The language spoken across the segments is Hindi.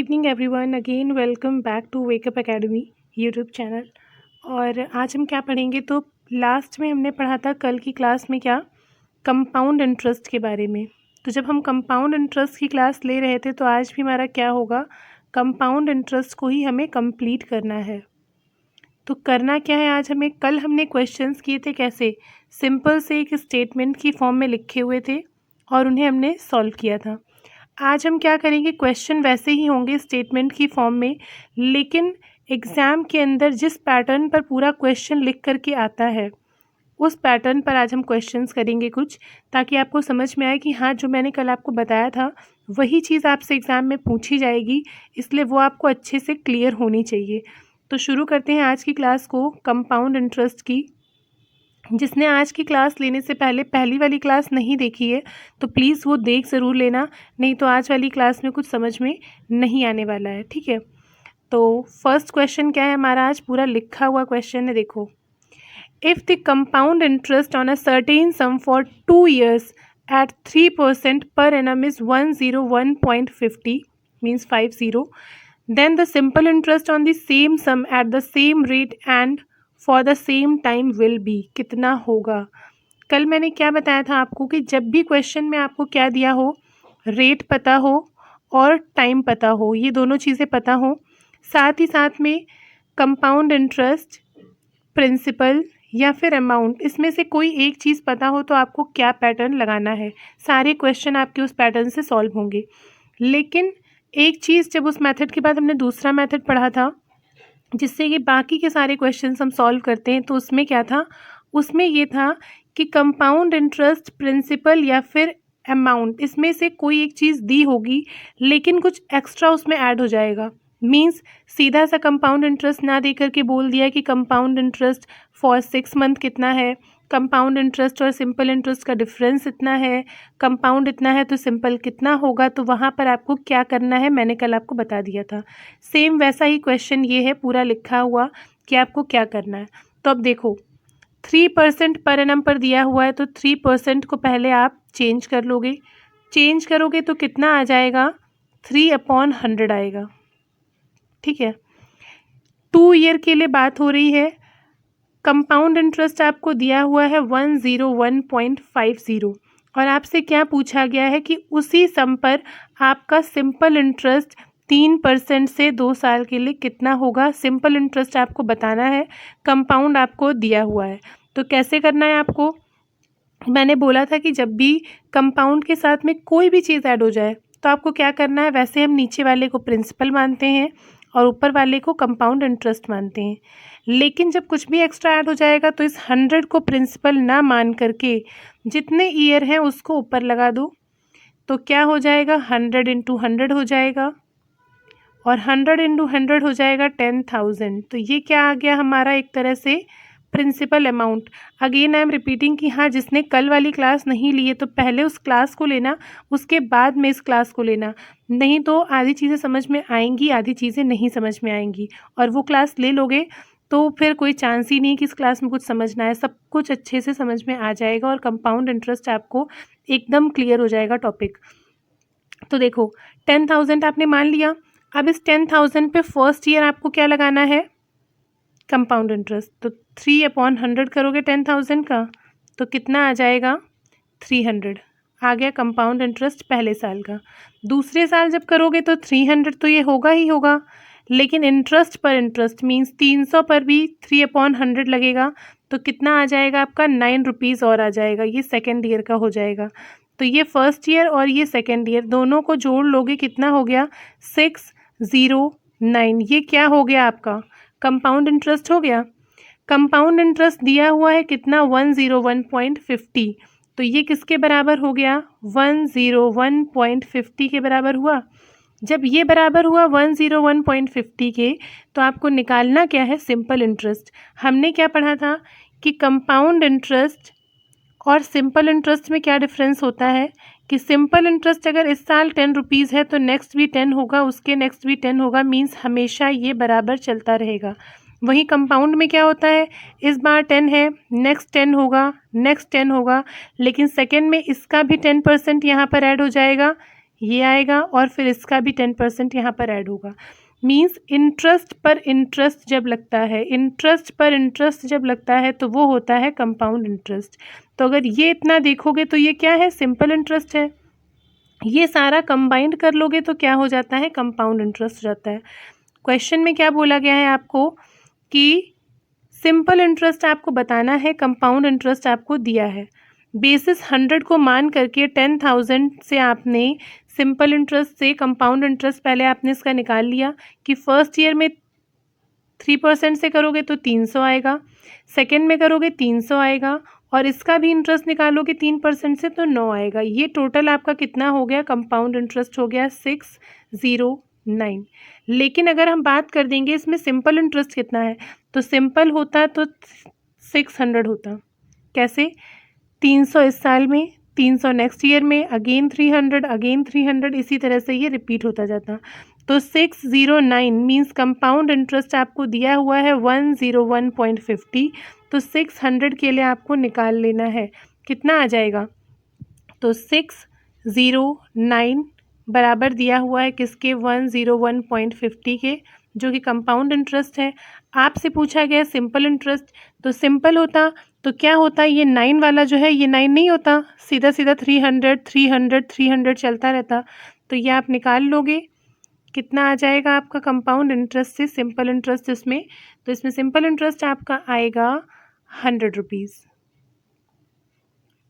Evening everyone, again welcome back to wake up academy YouTube channel. और आज हम क्या पढ़ेंगे, तो लास्ट में हमने पढ़ा था कल की क्लास में क्या, कंपाउंड इंटरेस्ट के बारे में। तो जब हम कंपाउंड इंटरेस्ट की क्लास ले रहे थे तो आज भी हमारा क्या होगा, कंपाउंड इंटरेस्ट को ही हमें कंप्लीट करना है। तो करना क्या है, आज हमें, कल हमने क्वेश्चंस किए थे कैसे, सिंपल से एक स्टेटमेंट की फॉर्म में लिखे हुए थे और उन्हें हमने सॉल्व किया था। आज हम क्या करेंगे, क्वेश्चन वैसे ही होंगे स्टेटमेंट की फॉर्म में, लेकिन एग्ज़ाम के अंदर जिस पैटर्न पर पूरा क्वेश्चन लिख करके आता है उस पैटर्न पर आज हम क्वेश्चंस करेंगे कुछ, ताकि आपको समझ में आए कि हाँ, जो मैंने कल आपको बताया था वही चीज़ आपसे एग्ज़ाम में पूछी जाएगी, इसलिए वो आपको अच्छे से क्लियर होनी चाहिए। तो शुरू करते हैं आज की क्लास को, कंपाउंड इंटरेस्ट की। जिसने आज की क्लास लेने से पहले पहली वाली क्लास नहीं देखी है तो प्लीज़ वो देख ज़रूर लेना, नहीं तो आज वाली क्लास में कुछ समझ में नहीं आने वाला है, ठीक है। तो फर्स्ट क्वेश्चन क्या है हमारा, आज पूरा लिखा हुआ क्वेश्चन है, देखो। If the compound interest on a certain some for 2 years at 3% per annum is 101.50 means 50, then the simple interest on the same sum at the same rate and for the same time will be, कितना होगा। कल मैंने क्या बताया था आपको कि जब भी क्वेश्चन में आपको क्या दिया हो, रेट पता हो और टाइम पता हो, ये दोनों चीज़ें पता हो, साथ ही साथ में कंपाउंड इंटरेस्ट, प्रिंसिपल या फिर अमाउंट, इसमें से कोई एक चीज़ पता हो तो आपको क्या पैटर्न लगाना है, सारे क्वेश्चन आपके उस पैटर्न से सॉल्व होंगे। लेकिन एक चीज़, जब उस मेथड के बाद हमने दूसरा मेथड पढ़ा था जिससे ये बाकी के सारे क्वेश्चंस हम सॉल्व करते हैं, तो उसमें क्या था, उसमें ये था कि कंपाउंड इंटरेस्ट, प्रिंसिपल या फिर अमाउंट, इसमें से कोई एक चीज़ दी होगी लेकिन कुछ एक्स्ट्रा उसमें ऐड हो जाएगा। मींस सीधा सा कंपाउंड इंटरेस्ट ना दे करके बोल दिया कि कंपाउंड इंटरेस्ट फॉर 6 मंथ कितना है, कंपाउंड इंटरेस्ट और सिंपल इंटरेस्ट का डिफरेंस इतना है, कंपाउंड इतना है तो सिंपल कितना होगा, तो वहाँ पर आपको क्या करना है मैंने कल आपको बता दिया था। सेम वैसा ही क्वेश्चन ये है पूरा लिखा हुआ कि आपको क्या करना है। तो अब देखो 3% पर एनम पर दिया हुआ है, तो 3% को पहले आप चेंज कर लोगे, चेंज करोगे तो कितना आ जाएगा, 3/100 आएगा, ठीक है। 2 ईयर के लिए बात हो रही है, कंपाउंड इंटरेस्ट आपको दिया हुआ है 101.50 और आपसे क्या पूछा गया है कि उसी सम पर आपका सिंपल इंटरेस्ट 3% से 2 साल के लिए कितना होगा। सिंपल इंटरेस्ट आपको बताना है, कंपाउंड आपको दिया हुआ है। तो कैसे करना है आपको, मैंने बोला था कि जब भी कंपाउंड के साथ में कोई भी चीज़ ऐड हो जाए तो आपको क्या करना है, वैसे हम नीचे वाले को प्रिंसिपल मानते हैं और ऊपर वाले को कंपाउंड इंटरेस्ट मानते हैं, लेकिन जब कुछ भी एक्स्ट्रा ऐड हो जाएगा तो इस 100 को प्रिंसिपल ना मान करके जितने ईयर हैं उसको ऊपर लगा दो, तो क्या हो जाएगा, 100 × 100 हो जाएगा और 100 × 100 हो जाएगा 10,000। तो ये क्या आ गया हमारा, एक तरह से principal amount. Again I am repeating कि हाँ, जिसने कल वाली क्लास नहीं ली है तो पहले उस क्लास को लेना, उसके बाद में इस क्लास को लेना, नहीं तो आधी चीज़ें समझ में आएंगी, आधी चीज़ें नहीं समझ में आएंगी। और वो क्लास ले लोगे तो फिर कोई चांस ही नहीं कि इस क्लास में कुछ समझना है, सब कुछ अच्छे से समझ में आ जाएगा और कंपाउंड इंटरेस्ट आपको एकदम क्लियर हो जाएगा टॉपिक। तो देखो 10,000 आपने मान लिया, अब इस 10,000 पे फर्स्ट ईयर आपको क्या लगाना है, कंपाउंड इंटरेस्ट। तो 3/100 करोगे 10,000 का तो कितना आ जाएगा, 300 आ गया कंपाउंड इंटरेस्ट पहले साल का। दूसरे साल जब करोगे तो 300 तो ये होगा ही होगा, लेकिन इंटरेस्ट पर इंटरेस्ट मींस 300 पर भी 3/100 लगेगा, तो कितना आ जाएगा आपका, 9 रुपीज़ और आ जाएगा, ये सेकेंड ईयर का हो जाएगा। तो ये फर्स्ट ईयर और ये सेकेंड ईयर दोनों को जोड़ लोगे, कितना हो गया, 609। ये क्या हो गया आपका, कंपाउंड इंटरेस्ट हो गया। कंपाउंड इंटरेस्ट दिया हुआ है कितना, 101.50, तो ये किसके बराबर हो गया, 101.50 के बराबर हुआ। जब ये बराबर हुआ 101.50 के, तो आपको निकालना क्या है, सिंपल इंटरेस्ट। हमने क्या पढ़ा था कि कंपाउंड इंटरेस्ट और सिंपल इंटरेस्ट में क्या डिफरेंस होता है कि सिंपल इंटरेस्ट अगर इस साल 10 रुपीज़ है तो नेक्स्ट भी 10 होगा, उसके नेक्स्ट भी 10 होगा, मीन्स हमेशा ये बराबर चलता रहेगा। वहीं कंपाउंड में क्या होता है, इस बार 10 है, नेक्स्ट 10 होगा, नेक्स्ट 10 होगा, लेकिन सेकेंड में इसका भी 10% यहाँ पर ऐड हो जाएगा, ये आएगा और फिर इसका भी 10% यहाँ पर ऐड होगा। मीन्स इंटरेस्ट पर इंटरेस्ट जब लगता है, इंटरेस्ट पर इंटरेस्ट जब लगता है तो वो होता है कंपाउंड इंटरेस्ट। तो अगर ये इतना देखोगे तो ये क्या है, सिंपल इंटरेस्ट है। ये सारा कंबाइंड कर लोगे तो क्या हो जाता है, कंपाउंड इंटरेस्ट हो जाता है। क्वेश्चन में क्या बोला गया है आपको कि सिंपल इंटरेस्ट आपको बताना है, कंपाउंड इंटरेस्ट आपको दिया है। बेसिस 100 को मान करके 10,000 से आपने सिंपल इंटरेस्ट से कंपाउंड इंटरेस्ट पहले आपने इसका निकाल लिया कि फर्स्ट ईयर में 3% से करोगे तो 300 आएगा, सेकेंड में करोगे 300 आएगा, और इसका भी इंटरेस्ट निकालोगे 3% से तो 9 आएगा। ये टोटल आपका कितना हो गया, कंपाउंड इंटरेस्ट हो गया 609। लेकिन अगर हम बात कर देंगे इसमें सिंपल इंटरेस्ट कितना है, तो सिंपल होता तो 600 होता। कैसे, 300 इस साल में, 300 नेक्स्ट ईयर में, अगेन 300, अगेन 300, इसी तरह से ये रिपीट होता जाता। तो 609 मीन्स कंपाउंड इंटरेस्ट आपको दिया हुआ है 101.50, तो 600 के लिए आपको निकाल लेना है, कितना आ जाएगा, तो 609 बराबर दिया हुआ है किसके, 101.50 के, जो कि कंपाउंड इंटरेस्ट है। आपसे पूछा गया सिंपल इंटरेस्ट, तो सिंपल होता तो क्या होता, ये 9 वाला जो है ये 9 नहीं होता, सीधा सीधा 300 300 300 चलता रहता। तो ये आप निकाल लोगे, कितना आ जाएगा आपका कंपाउंड इंटरेस्ट से सिंपल इंटरेस्ट इसमें, तो इसमें सिंपल इंटरेस्ट आपका आएगा 100 रुपीज़,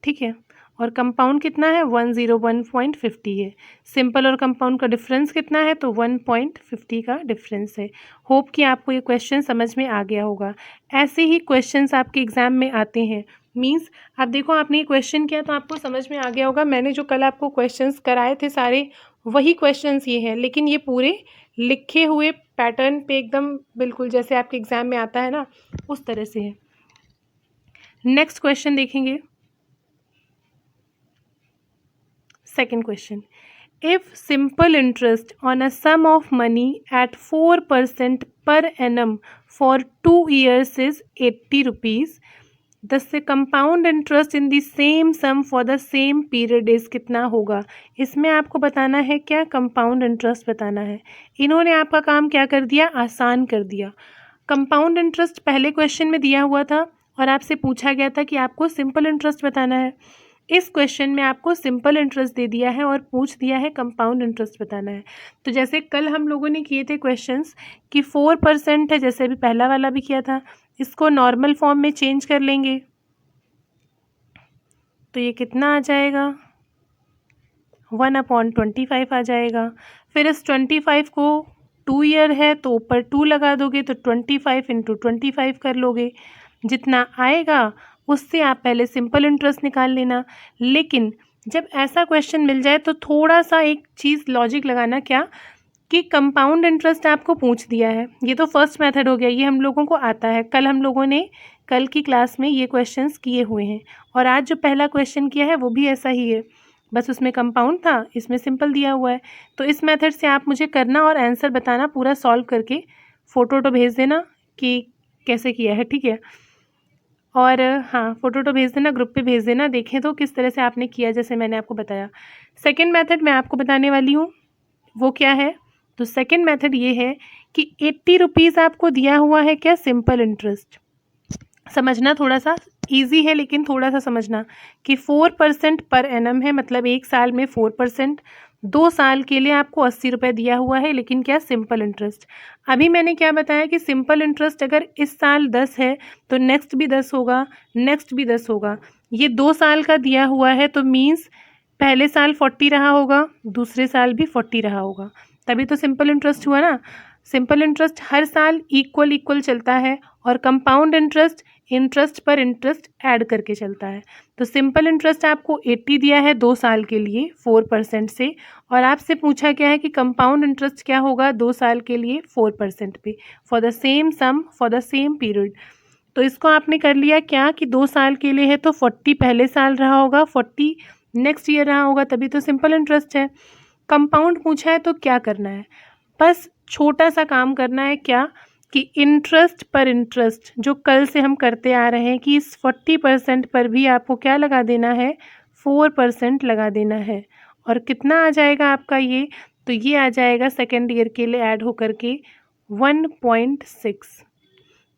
ठीक है। और कंपाउंड कितना है, 101.50 है। सिंपल और कंपाउंड का डिफरेंस कितना है, तो 1.50 का डिफरेंस है। होप कि आपको ये क्वेश्चन समझ में आ गया होगा। ऐसे ही क्वेश्चंस आपके एग्ज़ाम में आते हैं। मींस आप देखो, आपने ये क्वेश्चन किया तो आपको समझ में आ गया होगा। मैंने जो कल आपको क्वेश्चंस कराए थे सारे वही क्वेश्चंस ये हैं, लेकिन ये पूरे लिखे हुए पैटर्न पे एकदम बिल्कुल जैसे आपके एग्ज़ाम में आता है ना, उस तरह से है। नेक्स्ट क्वेश्चन देखेंगे। Second question, if simple interest on a sum of money at 4% per annum for 2 years is 80 rupees, the compound interest in the same sum for the same period is कितना होगा। इसमें आपको बताना है क्या, कंपाउंड इंटरेस्ट बताना है। इन्होंने आपका काम क्या कर दिया, आसान कर दिया। कंपाउंड इंटरेस्ट पहले क्वेश्चन में दिया हुआ था और आपसे पूछा गया था कि आपको सिंपल इंटरेस्ट बताना है। इस क्वेश्चन में आपको सिंपल इंटरेस्ट दे दिया है और पूछ दिया है कंपाउंड इंटरेस्ट बताना है। तो जैसे कल हम लोगों ने किए थे क्वेश्चंस कि 4% है, जैसे अभी पहला वाला भी किया था, इसको नॉर्मल फॉर्म में चेंज कर लेंगे तो ये कितना आ जाएगा, 1/25 आ जाएगा। फिर इस 25 को 2 ईयर है तो ऊपर 2 लगा दोगे तो 25 × 25 कर लोगे, जितना आएगा उससे आप पहले सिंपल इंटरेस्ट निकाल लेना। लेकिन जब ऐसा क्वेश्चन मिल जाए तो थोड़ा सा एक चीज़ लॉजिक लगाना, क्या कि कंपाउंड इंटरेस्ट आपको पूछ दिया है। ये तो फर्स्ट मेथड हो गया, ये हम लोगों को आता है। कल हम लोगों ने कल की क्लास में ये क्वेश्चंस किए हुए हैं और आज जो पहला क्वेश्चन किया है वो भी ऐसा ही है, बस उसमें कंपाउंड था, इसमें सिंपल दिया हुआ है। तो इस मेथड से आप मुझे करना और आंसर बताना, पूरा सॉल्व करके फ़ोटो तो भेज देना कि कैसे किया है, ठीक है। और हाँ, फ़ोटो तो भेज देना, ग्रुप पे भेज देना, देखें तो किस तरह से आपने किया जैसे मैंने आपको बताया। सेकंड मेथड मैं आपको बताने वाली हूँ, वो क्या है, तो सेकंड मेथड ये है कि 80 रुपीज़ आपको दिया हुआ है क्या, सिंपल इंटरेस्ट। समझना थोड़ा सा इजी है लेकिन थोड़ा सा समझना कि 4% पर एनम है, मतलब एक साल में 4%, 2 साल के लिए आपको 80 रुपये दिया हुआ है, लेकिन क्या, सिंपल इंटरेस्ट। अभी मैंने क्या बताया कि सिंपल इंटरेस्ट अगर इस साल 10 है तो नेक्स्ट भी 10 होगा, नेक्स्ट भी 10 होगा। ये 2 साल का दिया हुआ है तो मीन्स पहले साल 40 रहा होगा, दूसरे साल भी 40 रहा होगा, तभी तो सिंपल इंटरेस्ट हुआ ना। सिंपल इंटरेस्ट हर साल इक्वल इक्वल चलता है और कंपाउंड इंटरेस्ट इंटरेस्ट पर इंटरेस्ट ऐड करके चलता है। तो सिंपल इंटरेस्ट आपको 80 दिया है 2 साल के लिए 4% से, और आपसे पूछा गया है कि कंपाउंड इंटरेस्ट क्या होगा 2 साल के लिए 4% पे, for the same sum for the same period. तो इसको आपने कर लिया क्या कि 2 साल के लिए है तो 40 पहले साल रहा होगा, 40 नेक्स्ट ईयर रहा होगा, तभी तो सिंपल इंटरेस्ट है। कंपाउंड पूछा है तो क्या करना है, बस छोटा सा काम करना है, क्या कि इंटरेस्ट पर इंटरेस्ट जो कल से हम करते आ रहे हैं कि इस 40% पर भी आपको क्या लगा देना है, 4% लगा देना है, और कितना आ जाएगा आपका ये, तो ये आ जाएगा सेकेंड ईयर के लिए ऐड होकर के 1.6।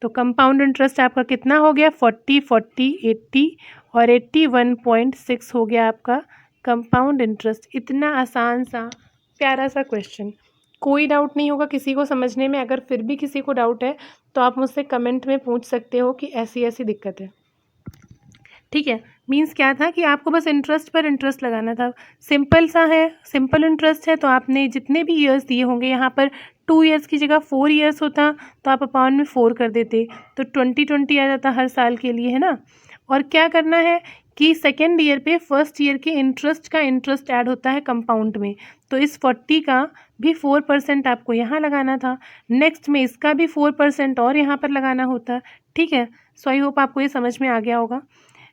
तो कंपाउंड इंटरेस्ट आपका कितना हो गया, 40 40 80 और 81.6 हो गया आपका कंपाउंड इंटरेस्ट। इतना आसान सा प्यारा सा क्वेश्चन, कोई डाउट नहीं होगा किसी को समझने में। अगर फिर भी किसी को डाउट है तो आप मुझसे कमेंट में पूछ सकते हो कि ऐसी ऐसी दिक्कत है, ठीक है। मीन्स क्या था कि आपको बस इंटरेस्ट पर इंटरेस्ट लगाना था, सिंपल सा है, सिंपल इंटरेस्ट है। तो आपने जितने भी ईयर्स दिए होंगे, यहाँ पर 2 ईयर्स की जगह 4 ईयर्स होता तो आप अपॉन में 4 कर देते, तो 20 आ जाता हर साल के लिए, है ना। और क्या करना है कि सेकेंड ईयर पे फर्स्ट ईयर के इंटरेस्ट का इंटरेस्ट ऐड होता है कंपाउंड में, तो इस 40 का भी 4% आपको यहाँ लगाना था, नेक्स्ट में इसका भी 4% और यहाँ पर लगाना होता, ठीक है। सो आई होप आपको ये समझ में आ गया होगा।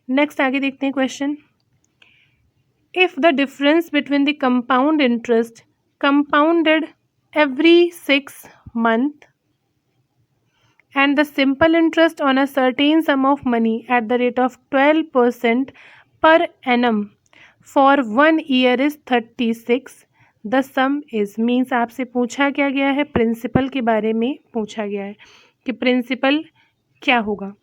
नेक्स्ट आगे देखते हैं question. If the difference between the compound interest compounded every 6 month and the simple interest on a certain sum of money at the rate of 12% per annum for 1 year is 36, the sum is, means आपसे पूछा क्या गया है, प्रिंसिपल के बारे में पूछा गया है कि प्रिंसिपल क्या होगा।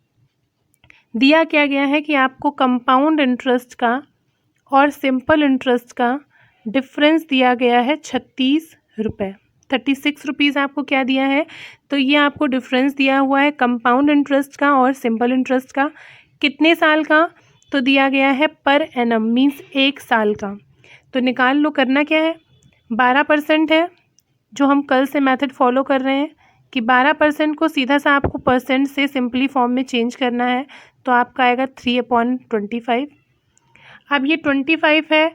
दिया क्या गया है कि आपको कंपाउंड इंटरेस्ट का और सिंपल इंटरेस्ट का डिफरेंस दिया गया है 36 रुपये, 36 रुपीज़ आपको क्या दिया है, तो ये आपको डिफरेंस दिया हुआ है कंपाउंड इंटरेस्ट का और सिंपल इंटरेस्ट का। कितने साल का, तो दिया गया है पर एनम, मीन्स 1 साल का। तो निकाल लो, करना क्या है, 12% है जो हम कल से मेथड फॉलो कर रहे हैं कि 12% को सीधा सा आपको परसेंट से सिंपली फॉर्म में चेंज करना है, तो आपका आएगा 3/25। अब ये 25 है,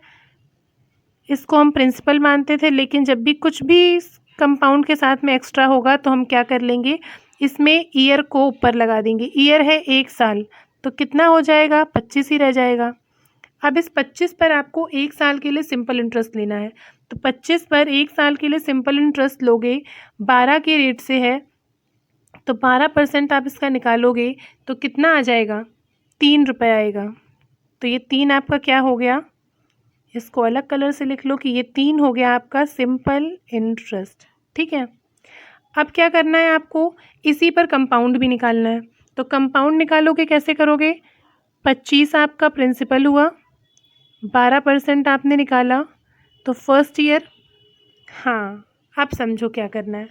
इसको हम प्रिंसिपल मानते थे, लेकिन जब भी कुछ भी कंपाउंड के साथ में एक्स्ट्रा होगा तो हम क्या कर लेंगे, इसमें ईयर को ऊपर लगा देंगे। ईयर है 1 साल, तो कितना हो जाएगा, 25 ही रह जाएगा। अब इस 25 पर आपको 1 साल के लिए सिंपल इंटरेस्ट लेना है, तो 25 पर 1 साल के लिए सिंपल इंटरेस्ट लोगे, 12 के रेट से है, तो 12% आप इसका निकालोगे तो कितना आ जाएगा, 3 रुपये आएगा। तो ये 3 आपका क्या हो गया, इसको अलग कलर से लिख लो कि ये 3 हो गया आपका सिंपल इंटरेस्ट, ठीक है। अब क्या करना है आपको, इसी पर कंपाउंड भी निकालना है। तो कंपाउंड निकालोगे कैसे करोगे, 25 आपका प्रिंसिपल हुआ, 12% आपने निकाला, तो फर्स्ट ईयर, हाँ आप समझो क्या करना है,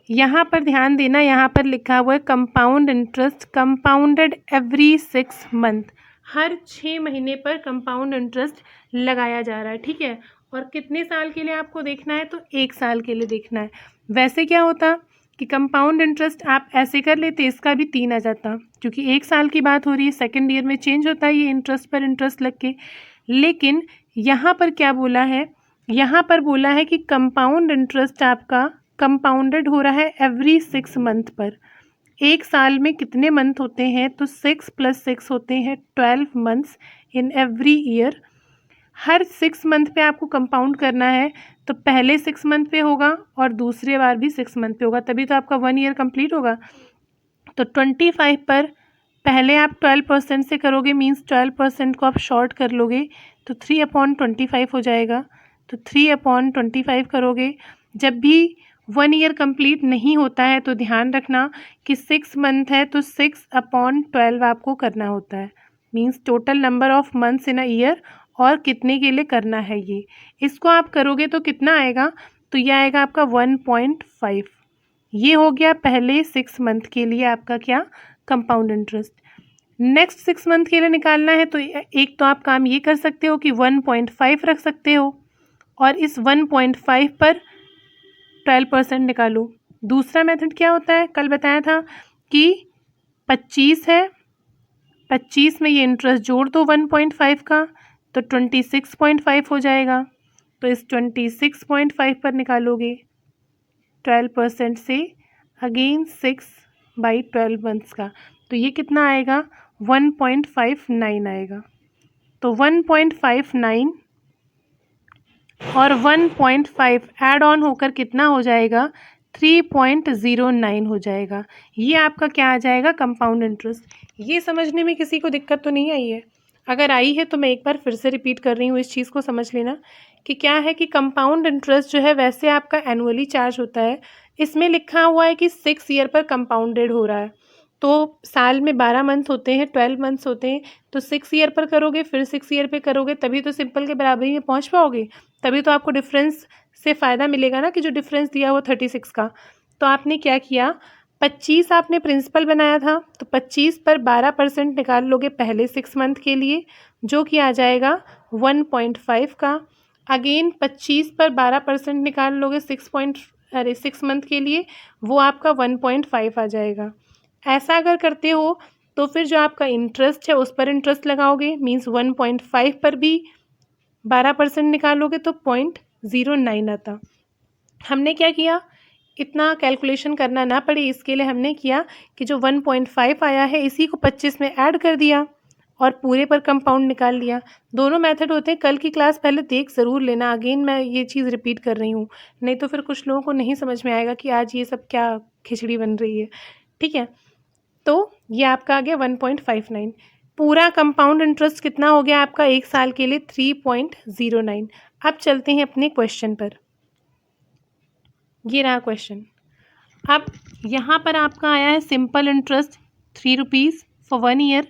यहाँ पर ध्यान देना, यहाँ पर लिखा हुआ है compound interest compounded every 6 month, हर 6 महीने पर कंपाउंड इंटरेस्ट लगाया जा रहा है, ठीक है। और कितने साल के लिए आपको देखना है, तो 1 साल के लिए देखना है। वैसे क्या होता कि कंपाउंड इंटरेस्ट आप ऐसे कर लेते, इसका भी 3 आ जाता, क्योंकि 1 साल की बात हो रही है, सेकेंड ईयर में चेंज होता है ये इंटरेस्ट पर इंटरेस्ट लग के। लेकिन यहाँ पर क्या बोला है, यहाँ पर बोला है कि कंपाउंड इंटरेस्ट आपका कंपाउंडेड हो रहा है एवरी 6 मंथ पर। 1 साल में कितने मंथ होते हैं, तो 6 + 6 होते हैं 12 months in every year. Her 6 month पे आपको कंपाउंड करना है, तो पहले 6 मंथ पे होगा और दूसरे बार भी 6 मंथ पे होगा, तभी तो आपका 1 ईयर कंप्लीट होगा। तो 25 पर पहले आप 12% से करोगे, मीन्स 12% को आप शॉर्ट कर लोगे, तो 3/25 हो जाएगा। तो 3/25 करोगे, जब भी 1 ईयर कंप्लीट नहीं होता है तो ध्यान रखना कि 6 मंथ है तो 6/12 आपको करना होता है, means total number of months in a year और कितने के लिए करना है ये, इसको आप करोगे तो कितना आएगा, तो ये आएगा आपका 1.5। ये हो गया पहले 6 मंथ के लिए आपका क्या, कंपाउंड इंटरेस्ट। नेक्स्ट 6 मंथ के लिए निकालना है, तो एक तो आप काम ये कर सकते हो कि 1.5 रख सकते हो और इस 1.5 पर 12% निकालो। दूसरा मेथड क्या होता है, कल बताया था कि 25 है, 25 में ये इंटरेस्ट जोड़ दो 1.5 का, तो 26.5 हो जाएगा। तो इस 26.5 पर निकालोगे 12% से, अगेन 6/12 मंथ्स का, तो ये कितना आएगा, 1.59 आएगा। तो 1.59 और 1.5 ऐड ऑन होकर कितना हो जाएगा, 3.09 हो जाएगा। ये आपका क्या आ जाएगा, कंपाउंड इंटरेस्ट। ये समझने में किसी को दिक्कत तो नहीं आई है। अगर आई है तो मैं एक बार फिर से रिपीट कर रही हूँ, इस चीज़ को समझ लेना कि क्या है कि कंपाउंड इंटरेस्ट जो है वैसे आपका एनुअली चार्ज होता है, इसमें लिखा हुआ है कि 6 ईयर पर कंपाउंडेड हो रहा है। तो साल में 12 मंथ होते हैं, 12 मंथ्स होते हैं, तो 6 ईयर पर करोगे, फिर 6 ईयर पे करोगे, तभी तो सिंपल के बराबरी में पहुँच पाओगे, तभी तो आपको डिफरेंस से फ़ायदा मिलेगा ना, कि जो डिफरेंस दिया हुआ 36 का। तो आपने क्या किया, 25 आपने प्रिंसिपल बनाया था, तो 25 पर 12% निकाल लोगे पहले 6 मंथ के लिए, जो कि आ जाएगा 1.5 का। अगेन 25 पर 12% निकाल लोगे 6 मंथ के लिए, वो आपका 1.5 आ जाएगा। ऐसा अगर करते हो तो फिर जो आपका इंटरेस्ट है उस पर इंटरेस्ट लगाओगे, मीन्स 1.5 पर भी 12% निकालोगे तो 0.09 आता। हमने क्या किया, इतना कैलकुलेशन करना ना पड़े इसके लिए हमने किया कि जो 1.5 आया है इसी को 25 में ऐड कर दिया और पूरे पर कंपाउंड निकाल लिया। दोनों मेथड होते हैं, कल की क्लास पहले देख ज़रूर लेना, अगेन मैं ये चीज़ रिपीट कर रही हूँ, नहीं तो फिर कुछ लोगों को नहीं समझ में आएगा कि आज ये सब क्या खिचड़ी बन रही है। ठीक है, तो ये आपका आ गया 1.59। पूरा कंपाउंड इंटरेस्ट कितना हो गया आपका एक साल के लिए, 3.09। अब चलते हैं अपने क्वेश्चन पर। ये रहा क्वेश्चन। अब यहाँ पर आपका आया है simple interest 3 rupees for 1 year,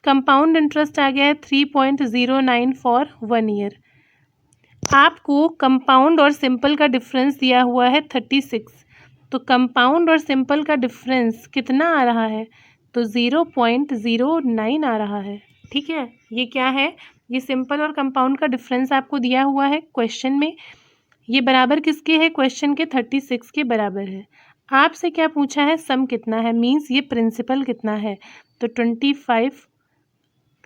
compound interest आ गया है 3.09 फॉर 1 ईयर। आपको कंपाउंड और सिंपल का डिफरेंस दिया हुआ है 36, तो कंपाउंड और सिंपल का डिफरेंस कितना आ रहा है, तो 0.09 आ रहा है। ठीक है, ये क्या है, ये सिंपल और कंपाउंड का डिफरेंस आपको दिया हुआ है क्वेश्चन में। ये बराबर किसके है, क्वेश्चन के 36 के बराबर है। आपसे क्या पूछा है, सम कितना है, मीन्स ये प्रिंसिपल कितना है, तो 25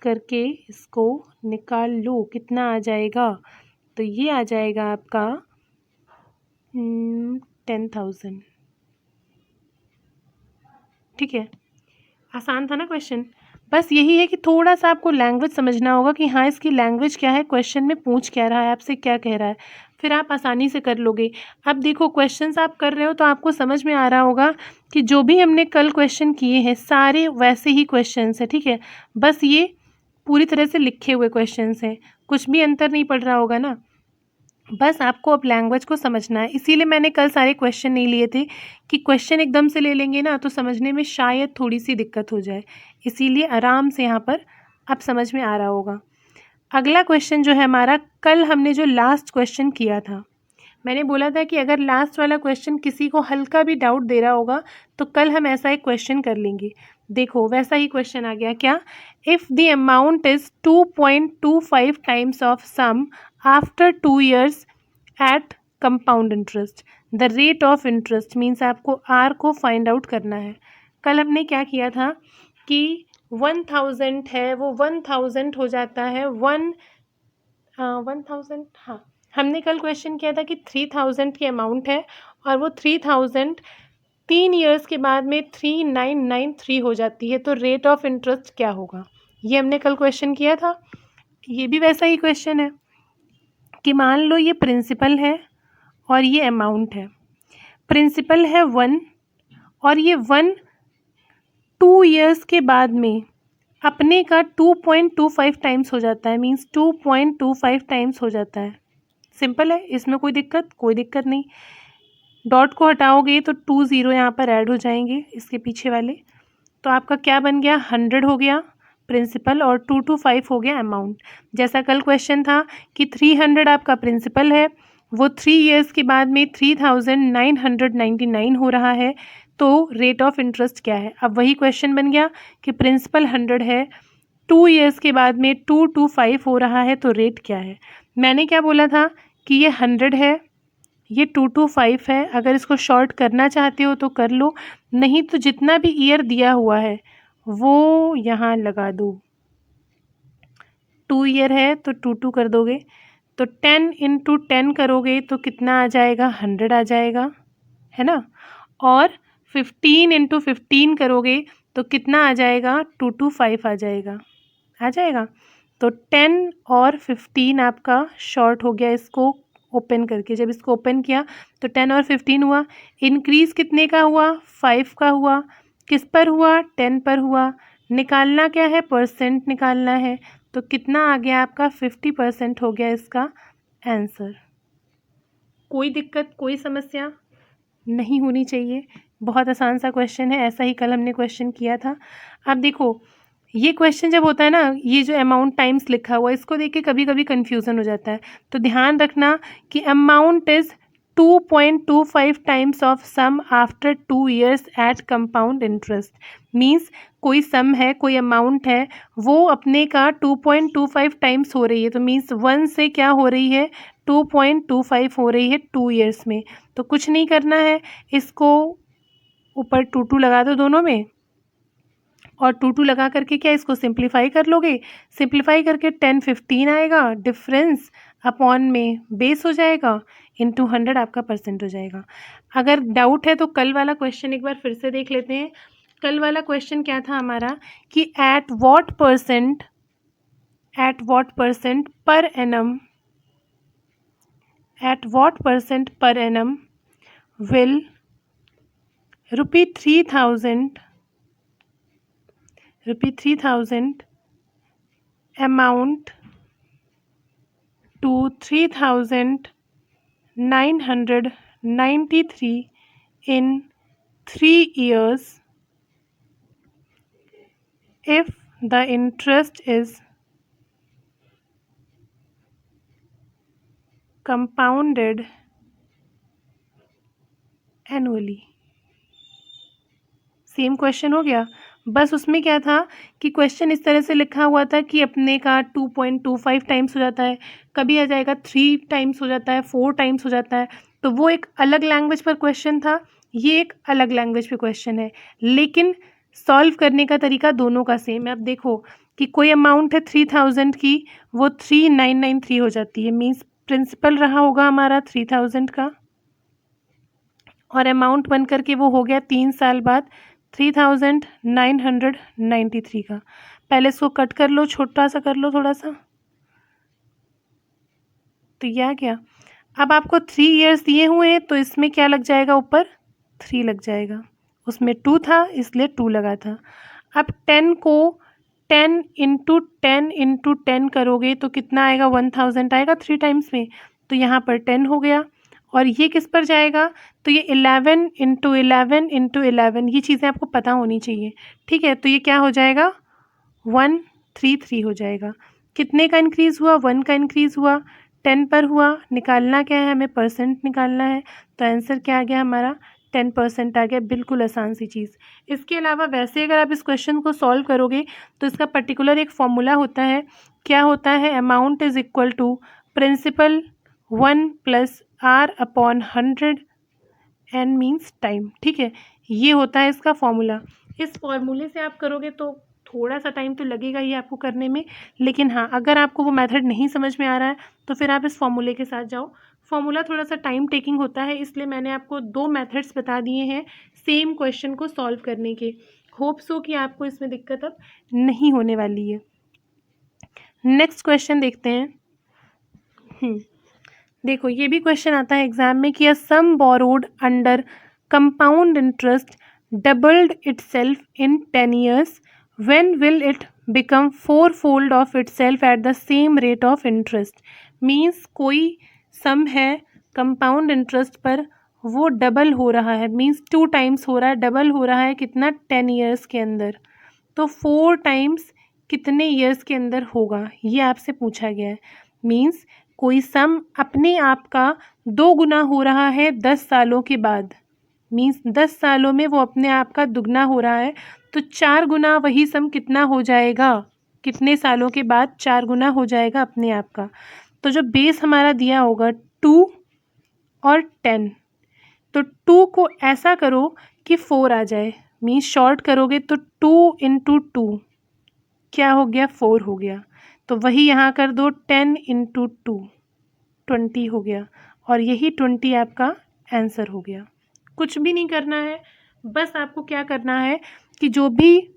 करके इसको निकाल लो, कितना आ जाएगा, तो ये आ जाएगा आपका 10,000। ठीक है, आसान था ना क्वेश्चन। बस यही है कि थोड़ा सा आपको लैंग्वेज समझना होगा कि हाँ इसकी लैंग्वेज क्या है, क्वेश्चन में पूछ क्या रहा है, आपसे क्या कह रहा है, फिर आप आसानी से कर लोगे। अब देखो क्वेश्चंस आप कर रहे हो तो आपको समझ में आ रहा होगा कि जो भी हमने कल क्वेश्चन किए हैं सारे वैसे ही क्वेश्चंस हैं। ठीक है, बस ये पूरी तरह से लिखे हुए क्वेश्चंस हैं, कुछ भी अंतर नहीं पड़ रहा होगा ना। बस आपको अब लैंग्वेज को समझना है, इसीलिए मैंने कल सारे क्वेश्चन नहीं लिए थे कि क्वेश्चन एकदम से ले लेंगे ना तो समझने में शायद थोड़ी सी दिक्कत हो जाए, इसीलिए आराम से यहाँ पर अब समझ में आ रहा होगा। अगला क्वेश्चन जो है हमारा, कल हमने जो लास्ट क्वेश्चन किया था, मैंने बोला था कि अगर लास्ट वाला क्वेश्चन किसी को हल्का भी डाउट दे रहा होगा तो कल हम ऐसा एक क्वेश्चन कर लेंगे। देखो वैसा ही क्वेश्चन आ गया, क्या, if the amount is 2.25 times of sum after 2 years at compound interest, the rate of interest, means आपको आर को फाइंड आउट करना है। कल हमने क्या किया था कि 1000 है वो 1000 हो जाता है 1000, हाँ हमने कल क्वेश्चन किया था कि 3000 की अमाउंट है और वो 3000 3 ईयर्स के बाद में 3993 हो जाती है, तो रेट ऑफ इंटरेस्ट क्या होगा, ये हमने कल क्वेश्चन किया था। ये भी वैसा ही क्वेश्चन है कि मान लो ये प्रिंसिपल है और ये अमाउंट है, प्रिंसिपल है 1 और ये 1 2 ईयर्स के बाद में अपने का 2.25 टाइम्स हो जाता है, मीन्स 2.25 टाइम्स हो जाता है। सिंपल है, इसमें कोई दिक्कत नहीं। डॉट को हटाओगे तो 2 0 यहाँ पर ऐड हो जाएंगे इसके पीछे वाले, तो आपका क्या बन गया, 100 हो गया प्रिंसिपल और 225 हो गया अमाउंट। जैसा कल क्वेश्चन था कि 300 आपका प्रिंसिपल है, वो 3 ईयर्स के बाद में 3999 हो रहा है, तो रेट ऑफ इंटरेस्ट क्या है। अब वही क्वेश्चन बन गया कि प्रिंसिपल 100 है, 2 ईयर्स के बाद में 225 हो रहा है, तो रेट क्या है। मैंने क्या बोला था कि ये 100 है, ये 225 है, अगर इसको शॉर्ट करना चाहते हो तो कर लो, नहीं तो जितना भी ईयर दिया हुआ है वो यहाँ लगा दो। 2 ईयर है तो 2 कर दोगे, तो 10 × 10 करोगे तो कितना आ जाएगा, 100 आ जाएगा, है ना। और 15 × 15 करोगे तो कितना आ जाएगा, 225 आ जाएगा। तो 10 और 15 आपका शॉर्ट हो गया इसको ओपन करके। जब इसको ओपन किया तो 10 और 15 हुआ, इंक्रीज़ कितने का हुआ, 5 का हुआ, किस पर हुआ, 10 पर हुआ। निकालना क्या है, परसेंट निकालना है, तो कितना आ गया आपका 50% हो गया इसका आंसर। कोई दिक्कत, कोई समस्या नहीं होनी चाहिए। बहुत आसान सा क्वेश्चन है, ऐसा ही कल हमने क्वेश्चन किया था। अब देखो ये क्वेश्चन जब होता है ना, ये जो अमाउंट टाइम्स लिखा हुआ है इसको देख के कभी कभी कन्फ्यूज़न हो जाता है। तो ध्यान रखना कि amount is 2.25 times of sum after 2 years at compound interest. Means कोई सम है, कोई अमाउंट है, वो अपने का 2.25 टाइम्स हो रही है। तो मीन्स 1 से क्या हो रही है, 2.25 हो रही है 2 years में। तो कुछ नहीं करना है, इसको ऊपर 2 लगा दो दोनों में, और 2 लगा करके क्या इसको सिंप्लीफाई कर लोगे। सिंप्लीफाई करके 10-15 आएगा, डिफरेंस अपॉन में बेस हो जाएगा, इंटू 100 आपका परसेंट हो जाएगा। अगर डाउट है तो कल वाला क्वेश्चन एक बार फिर से देख लेते हैं। कल वाला क्वेश्चन क्या था हमारा कि at what percent per annum will rupee 3000 amount to 3993 in 3 years if the interest is compounded annually। Same question हो गया, बस उसमें क्या था कि क्वेश्चन इस तरह से लिखा हुआ था कि अपने का 2.25 टाइम्स हो जाता है, कभी आ जाएगा 3 टाइम्स हो जाता है, 4 टाइम्स हो जाता है। तो वो एक अलग लैंग्वेज पर क्वेश्चन था, ये एक अलग लैंग्वेज पे क्वेश्चन है, लेकिन सॉल्व करने का तरीका दोनों का सेम है। अब देखो कि कोई अमाउंट है 3000 की, वो 3993 हो जाती है, मीन्स प्रिंसिपल रहा होगा हमारा 3000 का, और अमाउंट बन करके वो हो गया 3 साल बाद 3993 का। पहले इसको कट कर लो, छोटा सा कर लो थोड़ा सा, तो यह क्या, अब आपको 3 years दिए हुए हैं, तो इसमें क्या लग जाएगा, ऊपर 3 लग जाएगा, उसमें 2 था इसलिए 2 लगा था। अब 10 को 10 इंटू 10 करोगे तो कितना आएगा, 1000 आएगा 3 टाइम्स में, तो यहाँ पर 10 हो गया। और ये किस पर जाएगा, तो ये 11 इंटू 11 ये चीज़ें आपको पता होनी चाहिए, ठीक है। तो ये क्या हो जाएगा, 133 हो जाएगा। कितने का इंक्रीज़ हुआ, 1 का इंक्रीज़ हुआ, 10 पर हुआ। निकालना क्या है, हमें परसेंट निकालना है, तो आंसर क्या आ गया हमारा, 10% आ गया। बिल्कुल आसान सी चीज़। इसके अलावा वैसे अगर आप इस क्वेश्चन को सॉल्व करोगे तो इसका पर्टिकुलर एक फॉर्मूला होता है, क्या होता है, amount is equal to principal 1 + R/100 n means time, ठीक है। ये होता है इसका फॉर्मूला। इस फॉर्मूले से आप करोगे तो थोड़ा सा टाइम तो लगेगा ही आपको करने में, लेकिन हाँ अगर आपको वो मेथड नहीं समझ में आ रहा है तो फिर आप इस फॉर्मूले के साथ जाओ। फॉर्मूला थोड़ा सा टाइम टेकिंग होता है, इसलिए मैंने आपको 2 मेथड्स बता दिए हैं सेम क्वेश्चन को सॉल्व करने के। होप सो कि आपको इसमें दिक्कत अब नहीं होने वाली है। नेक्स्ट क्वेश्चन देखते हैं। देखो ये भी क्वेश्चन आता है एग्जाम में कि a sum borrowed under compound interest doubled itself in 10 years, when will it become 4-fold of itself at the same rate of interest. Means कोई सम है कंपाउंड इंटरेस्ट पर, वो डबल हो रहा है, मीन्स 2 टाइम्स हो रहा है, डबल हो रहा है कितना, 10 years के अंदर। तो 4 टाइम्स कितने ईयर्स के अंदर होगा, ये आपसे पूछा गया है। मीन्स कोई सम अपने आप का 2 गुना हो रहा है 10 सालों के बाद, मीन्स 10 सालों में वो अपने आप का दुगना हो रहा है, तो 4 गुना वही सम कितना हो जाएगा, कितने सालों के बाद 4 गुना हो जाएगा अपने आप का। तो जो बेस हमारा दिया होगा 2 और 10, तो 2 को ऐसा करो कि 4 आ जाए, मीन्स शॉर्ट करोगे तो 2 इंटू 2 क्या हो गया, 4 हो गया। तो वही यहाँ कर दो, 10 इंटू 2 20 हो गया, और यही 20 आपका आंसर हो गया। कुछ भी नहीं करना है, बस आपको क्या करना है कि जो भी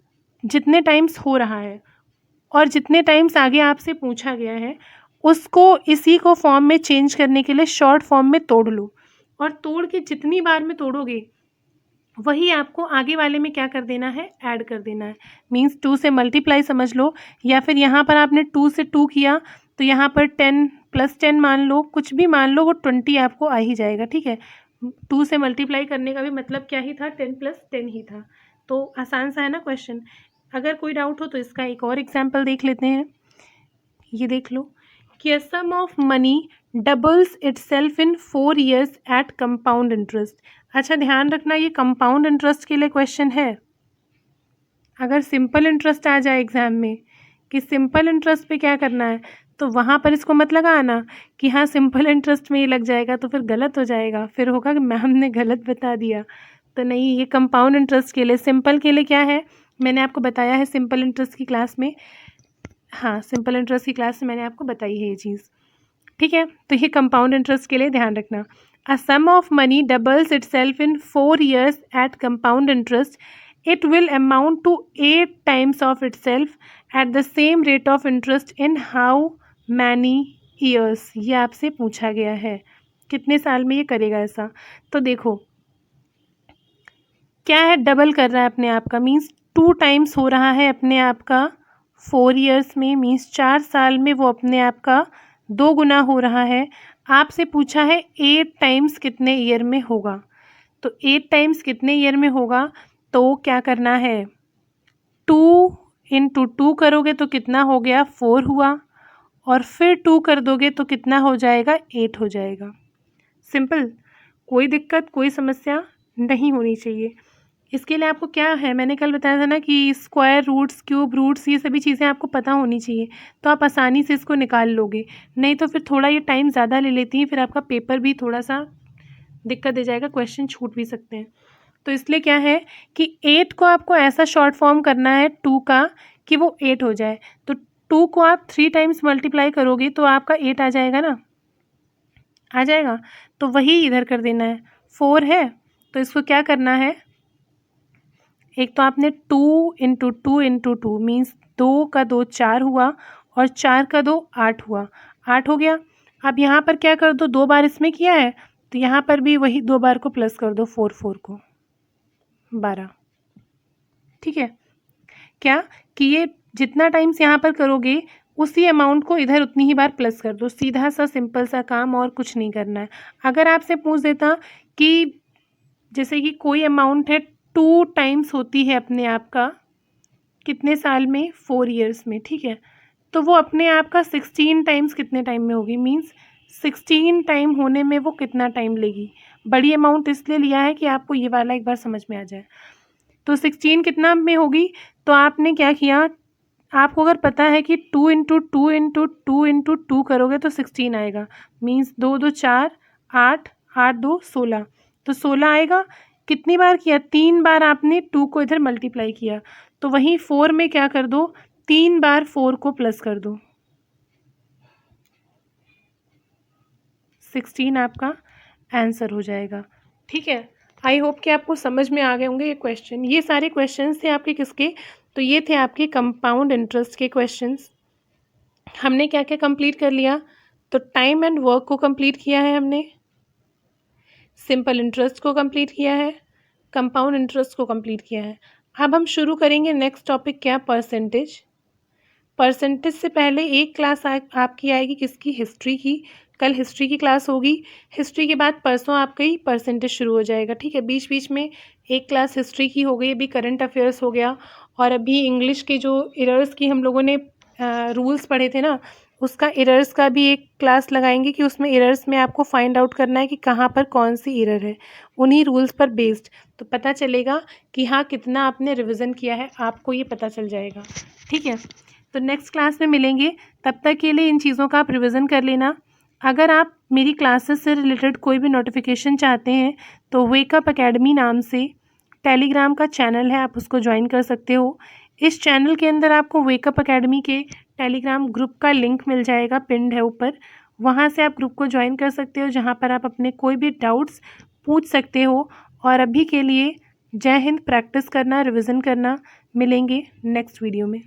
जितने टाइम्स हो रहा है और जितने टाइम्स आगे आपसे पूछा गया है उसको इसी को फॉर्म में चेंज करने के लिए शॉर्ट फॉर्म में तोड़ लो, और तोड़ के जितनी बार में तोड़ोगे वही आपको आगे वाले में क्या कर देना है, ऐड कर देना है। मीन्स 2 से मल्टीप्लाई समझ लो, या फिर यहाँ पर आपने 2 से 2 किया तो यहाँ पर 10 + 10 मान लो, कुछ भी मान लो, वो 20 आपको आ ही जाएगा। ठीक है, 2 से मल्टीप्लाई करने का भी मतलब क्या ही था, 10 + 10 ही था। तो आसान सा है ना क्वेश्चन। अगर कोई डाउट हो तो इसका एक और एग्जाम्पल देख लेते हैं। ये देख लो कि a sum of money doubles itself in 4 years at compound interest. अच्छा ध्यान रखना, ये कंपाउंड इंटरेस्ट के लिए क्वेश्चन है। अगर सिंपल इंटरेस्ट आ जाए एग्जाम में कि सिंपल इंटरेस्ट पे क्या करना है, तो वहाँ पर इसको मत लगाना कि हाँ सिंपल इंटरेस्ट में ये लग जाएगा, तो फिर गलत हो जाएगा, फिर होगा कि मैम ने गलत बता दिया। तो नहीं, ये कंपाउंड इंटरेस्ट के लिए। सिंपल के लिए क्या है, मैंने आपको बताया है सिंपल इंटरेस्ट की क्लास में। हाँ, सिंपल इंटरेस्ट की क्लास में मैंने आपको बताई है ये चीज़। ठीक है, तो ये कंपाउंड इंटरेस्ट के लिए ध्यान रखना। A sum of money doubles itself in 4 years at compound interest, it will amount to 8 times of itself at the same rate of interest in how many years। ये आपसे पूछा गया है कितने साल में ये करेगा ऐसा। तो देखो क्या है, डबल कर रहा है अपने आप का, मीन्स 2 टाइम्स हो रहा है अपने आप का 4 years में, मीन्स 4 साल में वो अपने आप का 2 गुना हो रहा है। आपसे पूछा है 8 टाइम्स कितने ईयर में होगा। तो 8 टाइम्स कितने ईयर में होगा, तो क्या करना है, 2 × 2 करोगे तो कितना हो गया, 4 हुआ, और फिर 2 कर दोगे तो कितना हो जाएगा, 8 हो जाएगा। सिंपल, कोई दिक्कत कोई समस्या नहीं होनी चाहिए। इसके लिए आपको क्या है, मैंने कल बताया था ना कि स्क्वायर रूट्स, क्यूब रूट्स, ये सभी चीज़ें आपको पता होनी चाहिए, तो आप आसानी से इसको निकाल लोगे। नहीं तो फिर थोड़ा ये टाइम ज़्यादा ले लेती हैं, फिर आपका पेपर भी थोड़ा सा दिक्कत दे जाएगा, क्वेश्चन छूट भी सकते हैं। तो इसलिए क्या है कि 8 को आपको ऐसा शॉर्ट फॉर्म करना है 2 का कि वो 8 हो जाए। तो 2 को आप 3 टाइम्स मल्टीप्लाई करोगे तो आपका 8 आ जाएगा ना, आ जाएगा। तो वही इधर कर देना है। 4 है तो इसको क्या करना है, एक तो आपने 2 × 2 × 2 मीन्स 2 का 2 4 हुआ, और 4 का 2 8 हुआ, 8 हो गया। अब यहाँ पर क्या कर दो, 2 बार इसमें किया है तो यहाँ पर भी वही 2 बार को प्लस कर दो, 4 4 को 12। ठीक है, क्या कि ये जितना टाइम्स यहाँ पर करोगे उसी अमाउंट को इधर उतनी ही बार प्लस कर दो। सीधा सा सिंपल सा काम, और कुछ नहीं करना है। अगर आपसे पूछ देता कि जैसे कि कोई अमाउंट है 2 टाइम्स होती है अपने आप का कितने साल में, 4 years में, ठीक है, तो वो अपने आप का 16 टाइम्स कितने टाइम में होगी, मीन्स 16 टाइम होने में वो कितना टाइम लेगी। बड़ी अमाउंट इसलिए लिया है कि आपको ये वाला एक बार समझ में आ जाए। तो 16 कितना में होगी, तो आपने क्या किया, आपको अगर पता है कि 2 × 2 × 2 × 2 करोगे तो 16 आएगा, मीन्स 2 2 4 8 8 2 16, तो 16 आएगा। कितनी बार किया, 3 बार आपने 2 को इधर मल्टीप्लाई किया, तो वहीं 4 में क्या कर दो, 3 बार 4 को प्लस कर दो, 16 आपका आंसर हो जाएगा। ठीक है, आई होप कि आपको समझ में आ गए होंगे ये क्वेश्चन। ये सारे क्वेश्चंस थे आपके किसके, तो ये थे आपके कंपाउंड इंटरेस्ट के क्वेश्चंस। हमने क्या क्या कंप्लीट कर लिया, तो टाइम एंड वर्क को कंप्लीट किया है हमने, सिंपल इंटरेस्ट को कंप्लीट किया है, कंपाउंड इंटरेस्ट को कंप्लीट किया है। अब हम शुरू करेंगे नेक्स्ट टॉपिक, क्या, परसेंटेज। परसेंटेज से पहले एक क्लास आपकी आएगी किसकी, हिस्ट्री की। कल हिस्ट्री की क्लास होगी, हिस्ट्री के बाद परसों आपकी परसेंटेज शुरू हो जाएगा। ठीक है, बीच बीच में एक क्लास हिस्ट्री की हो गई, अभी करंट अफेयर्स हो गया, और अभी इंग्लिश के जो एरर्स की हम लोगों ने रूल्स पढ़े थे ना, उसका एरर्स का भी एक क्लास लगाएंगे कि उसमें एरर्स में आपको फाइंड आउट करना है कि कहाँ पर कौन सी एरर है, उन्हीं रूल्स पर बेस्ड, तो पता चलेगा कि हाँ कितना आपने रिविज़न किया है, आपको ये पता चल जाएगा। ठीक है, तो नेक्स्ट क्लास में मिलेंगे, तब तक के लिए इन चीज़ों का आप रिविज़न कर लेना। अगर आप मेरी क्लासेस से रिलेटेड कोई भी नोटिफिकेशन चाहते हैं तो वेकअप एकेडमी नाम से टेलीग्राम का चैनल है, आप उसको ज्वाइन कर सकते हो। इस चैनल के अंदर आपको वेकअप एकेडमी के टेलीग्राम ग्रुप का लिंक मिल जाएगा, पिंड है ऊपर, वहाँ से आप ग्रुप को ज्वाइन कर सकते हो, जहाँ पर आप अपने कोई भी डाउट्स पूछ सकते हो। और अभी के लिए जय हिंद, प्रैक्टिस करना, रिविज़न करना। मिलेंगे नेक्स्ट वीडियो में।